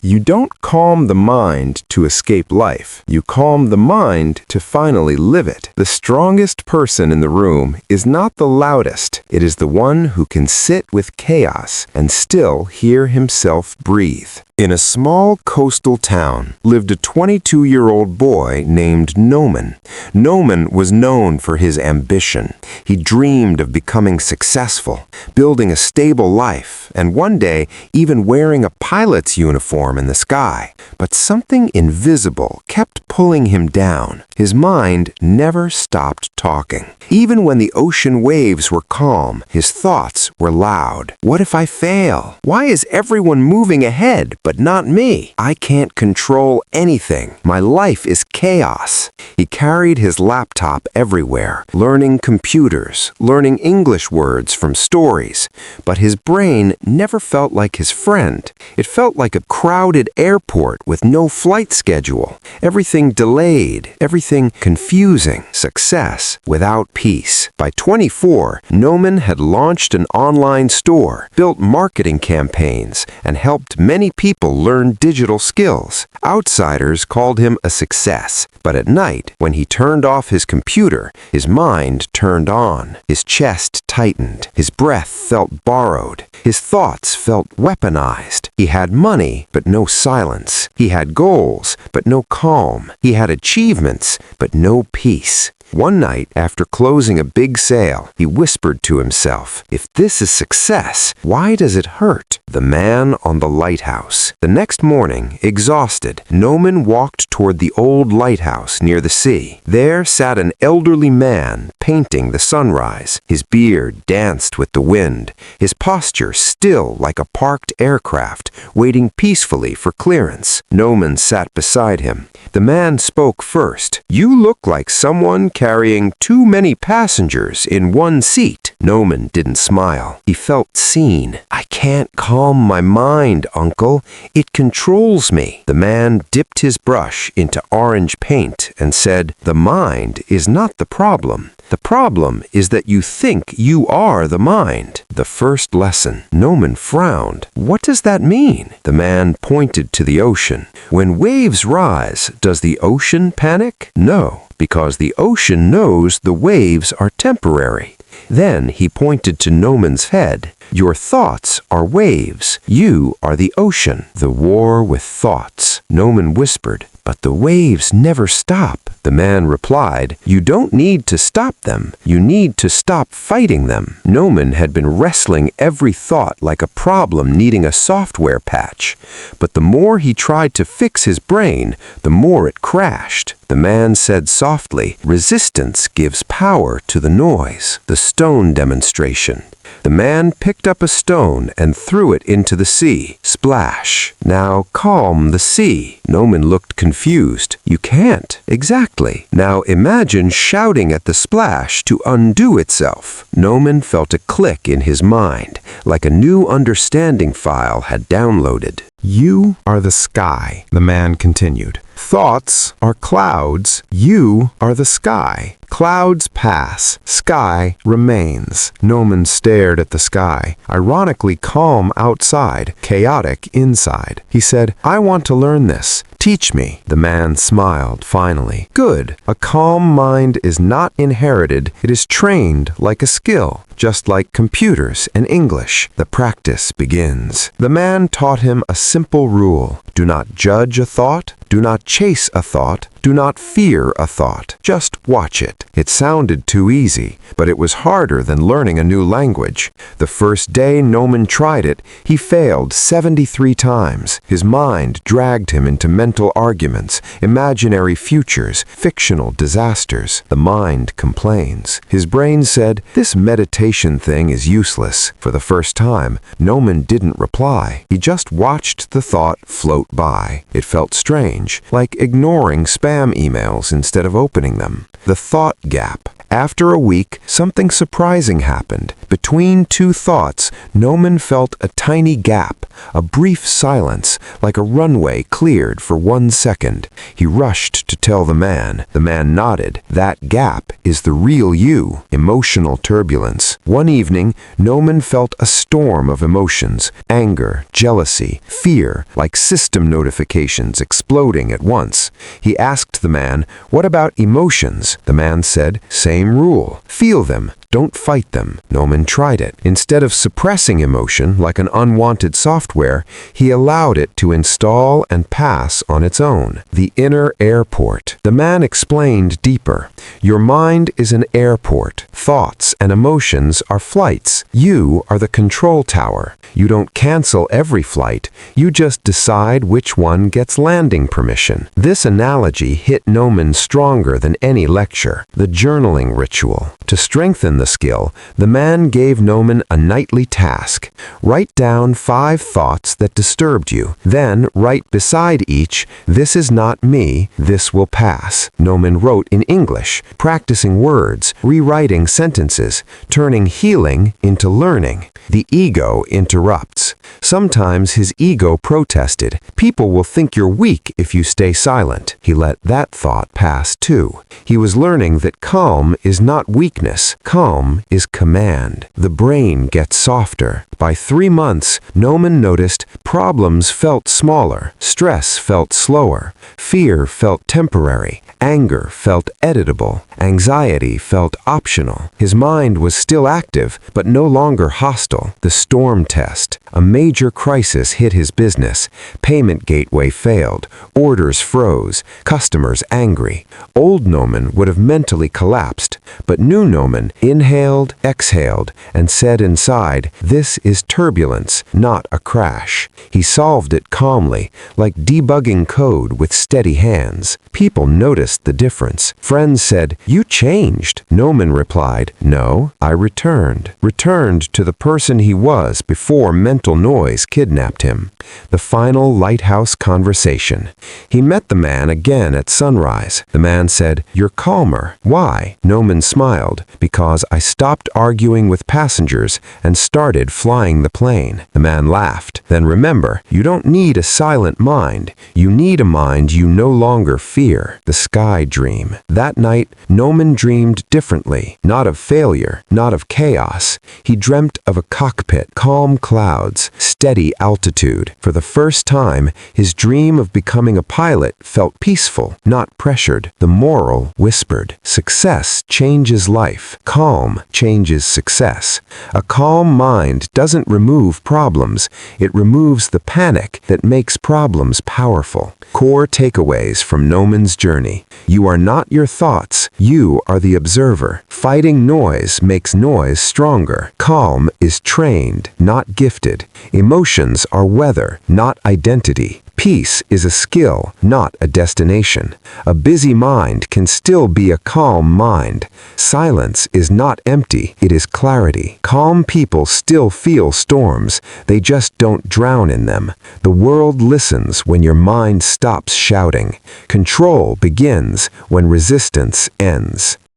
You don't calm the mind to escape life. You calm the mind to finally live it. The strongest person in the room is not the loudest. It is the one who can sit with chaos and still hear himself breathe. In a small coastal town lived a 22-year-old boy named Noman. Noman was known for his ambition. He dreamed of becoming successful, building a stable life, and one day even wearing a pilot's uniform in the sky. But something invisible kept pulling him down. His mind never stopped talking. Even when the ocean waves were calm, his thoughts were loud. What if I fail? Why is everyone moving ahead but not me? I can't control anything. My life is chaos. He carried his laptop everywhere, learning computers, learning English words from stories. But his brain never felt like his friend. It felt like a crowded airport with no flight schedule. Everything delayed, everything confusing. Success without peace. By 24, Noman had launched an online store, built marketing campaigns, and helped many people learn digital skills. Outsiders called him a success, but at night, when he turned off his computer, his mind turned on. His chest tightened. His breath felt borrowed. His thoughts felt weaponized. He had money, but no silence. He had goals, but no calm. He had achievements, but no peace. One night, after closing a big sale, he whispered to himself, "If this is success, why does it hurt?" The man on the lighthouse. The next morning, exhausted, Noman walked toward the old lighthouse near the sea. There sat an elderly man painting the sunrise. His beard danced with the wind, his posture still like a parked aircraft, waiting peacefully for clearance. Noman sat beside him. The man spoke first. "You look like someone carrying too many passengers in one seat." Noman didn't smile. He felt seen. "I can't calm my mind, uncle. It controls me." The man dipped his brush into orange paint and said, "The mind is not the problem. The problem is that you think you are the mind." The first lesson. Noman frowned. "What does that mean?" The man pointed to the ocean. "When waves rise, does the ocean panic? No, because the ocean knows the waves are temporary." Then he pointed to Noman's head. "Your thoughts are waves. You are the ocean." The war with thoughts. Noman whispered, "But the waves never stop." The man replied, "You don't need to stop them. You need to stop fighting them." Noman had been wrestling every thought like a problem needing a software patch. But the more he tried to fix his brain, the more it crashed. The man said softly, "Resistance gives power to the noise." The stone demonstration. The man picked up a stone and threw it into the sea. Splash. "Now calm the sea." Noman looked confused. "You can't." "Exactly. Now imagine shouting at the splash to undo itself." Noman felt a click in his mind, like a new understanding file had downloaded. "You are the sky," the man continued. "Thoughts are clouds. You are the sky. Clouds pass. Sky remains." Noman stared at the sky, ironically calm outside, chaotic inside. He said, "I want to learn this. Teach me." The man smiled finally. "Good. A calm mind is not inherited. It is trained like a skill. Just like computers and English, the practice begins." The man taught him a simple rule. Do not judge a thought. Do not chase a thought. Do not fear a thought. Just watch it. It sounded too easy, but it was harder than learning a new language. The first day Noman tried it, he failed 73 times. His mind dragged him into mental arguments, imaginary futures, fictional disasters. The mind complains. His brain said, "This meditation thing is useless." For the first time, Noman didn't reply. He just watched the thought float by. It felt strange, like ignoring spam emails instead of opening them. The thought gap. After a week, something surprising happened. Between two thoughts, Noman felt a tiny gap, a brief silence, like a runway cleared for 1 second. He rushed to tell the man. The man nodded. That gap is the real you, emotional turbulence. One evening, Noman felt a storm of emotions, anger, jealousy, fear, like system notifications exploding at once. He asked the man, "What about emotions?" The man said, "Same rule. Feel them. Don't fight them." Noman tried it. Instead of suppressing emotion like an unwanted software, he allowed it to install and pass on its own. The inner airport. The man explained deeper. Your mind is an airport. Thoughts and emotions are flights. You are the control tower. You don't cancel every flight. You just decide which one gets landing permission. This analogy hit Noman stronger than any lecture. The journaling ritual. To strengthen the skill, the man gave Noman a nightly task. Write down 5 thoughts that disturbed you. Then write beside each, "This is not me, this will pass." Noman wrote in English, practicing words, rewriting sentences, turning healing into learning. The ego interrupts. Sometimes his ego protested. "People will think you're weak if you stay silent." He let that thought pass too. He was learning that calm is not weakness. Calm is command. The brain gets softer. By 3 months, Noman noticed problems felt smaller, stress felt slower, fear felt temporary, anger felt editable, anxiety felt optional. His mind was still active, but no longer hostile. The storm test. A major crisis hit his business. Payment gateway failed. Orders froze. Customers angry. Old Noman would have mentally collapsed, but new Noman inhaled, exhaled, and said inside, "This is turbulence, not a crash." He solved it calmly, like debugging code with steady hands. People noticed the difference. Friends said, "You changed." Noman replied, "No, I returned." Returned to the person he was before mental noise kidnapped him. The final lighthouse conversation. He met the man again at sunrise. The man said, "You're calmer." "Why?" Noman smiled. "Because I stopped arguing with passengers and started flying the plane." The man laughed. "Then remember, you don't need a silent mind. You need a mind you no longer fear." The sky dream. That night, Noman dreamed differently. Not of failure, not of chaos. He dreamt of a cockpit, calm clouds, steady altitude. For the first time, his dream of becoming a pilot felt peaceful, not pressured. The moral whispered, "Success changes life. Calm changes success." A calm mind doesn't remove problems. It removes the panic that makes problems powerful. Core takeaways from Noman's journey. You are not your thoughts. You are the observer. Fighting noise makes noise stronger. Calm is trained, not gifted. Emotions are weather, not identity. Peace is a skill, not a destination. A busy mind can still be a calm mind. Silence is not empty, it is clarity. Calm people still feel storms, they just don't drown in them. The world listens when your mind stops shouting. Control begins when resistance ends.